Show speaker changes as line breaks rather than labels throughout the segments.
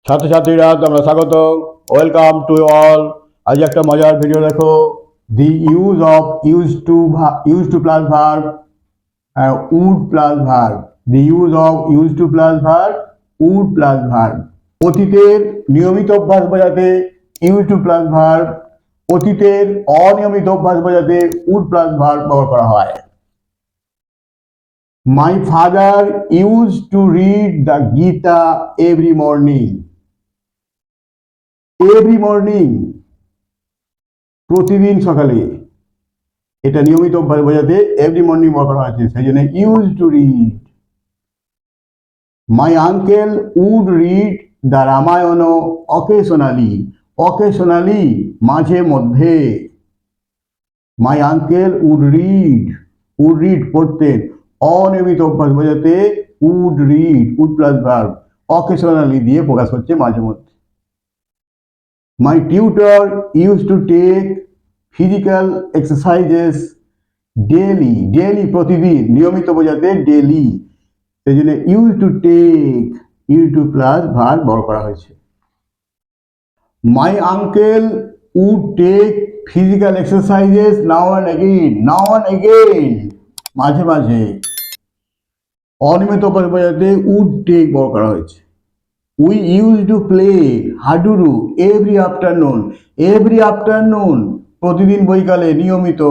ছাত্রছাত্রীরা তোমরা স্বাগত, ওয়েলকাম টু অল। আজ একটা মজার ভিডিও দেখো। The use of use to plus verb, would plus verb. The use of use to plus verb, would plus verb. অতীতের নিয়মিত অভ্যাস বোঝাতে ইউজ টু প্লাস ভার্ব, অতীতের অনিয়মিত অভ্যাস বোঝাতে উড প্লাস ভার্ব ব্যবহার করা হয়। My father used to read the Gita every morning. Every morning, প্রতিদিন সকালে। এটা নিয়মিত অভ্যাস বোঝাতে এভরি মর্নিং ব্যবহার করা হয়েছে, সেই জন্য use to read. My uncle would read the Ramayana occasionally. Occasionally মাঝে মধ্যে। মাই আঙ্কেল উড রিড পড়তেন। অনিয়মিত অভ্যাস বোঝাতে উড প্লাস ভার্ব, অকেশনালি দিয়ে প্রকাশ হচ্ছে মাঝে মধ্যে। My tutor used to take physical exercises daily. Daily প্রতিদিন, নিয়মিত বোঝাতে ডেলি, সেই জন্য used to take, used to plus verb ব্যবহার করা হয়েছে। My uncle would take physical exercises now and again. Now and again মাঝে মাঝে। অনিয়মিত বোঝাতে would take ব্যবহার করা হয়েছে। We used to play hadudu every afternoon. Every afternoon প্রতিদিন বৈকালে, নিয়মিত,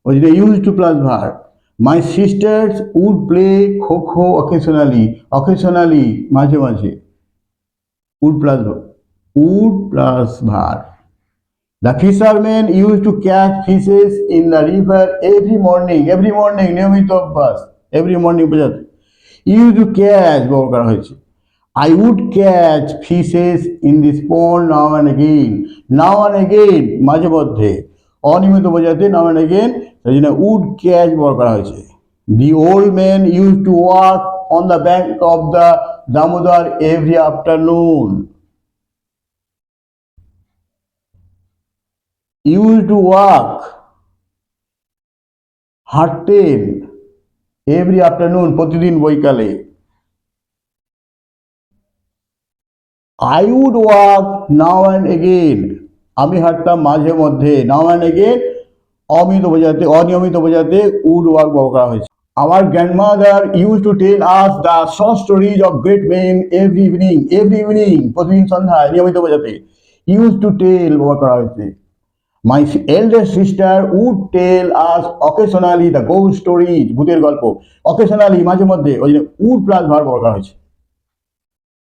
ওই যে used to plus verb. My sisters would play kho occasionally. Occasionally মাঝে মাঝে, would plus verb. The fishermen used to catch fishes in the river every morning. Every morning নিয়মিত অভ্যাস, every morning বোঝাতে used to catch ব্যবহার করা হয়েছে। I would catch fishes in this pond now and again. Now and again মাঝে মধ্যে, অনিয়মিত বোঝাতে now and again, সেই জন্য would catch ব্যবহার করা হয়েছে। The old man used to walk on the bank of the Damodar every afternoon. Used to walk হাঁটতেন every afternoon প্রতিদিন বৈকালে। I would walk now and again. আমি হাঁটতাম মাঝে মধ্যে, now and again অনিয়মিত বোঝাতে would walk ব্যবহার করা হয়েছে। Our grandmother used to tell us the short stories of great men every evening. Every evening প্রতিদিন সন্ধ্যায়, নিয়মিত বোঝাতে used to tell ব্যবহার করা হয়েছে। My elder sister would tell us occasionally the ghost stories. ভূতের গল্প, occasionally মাঝে মধ্যে, ওই জন্য would plus verb ব্যবহার করা হয়েছে।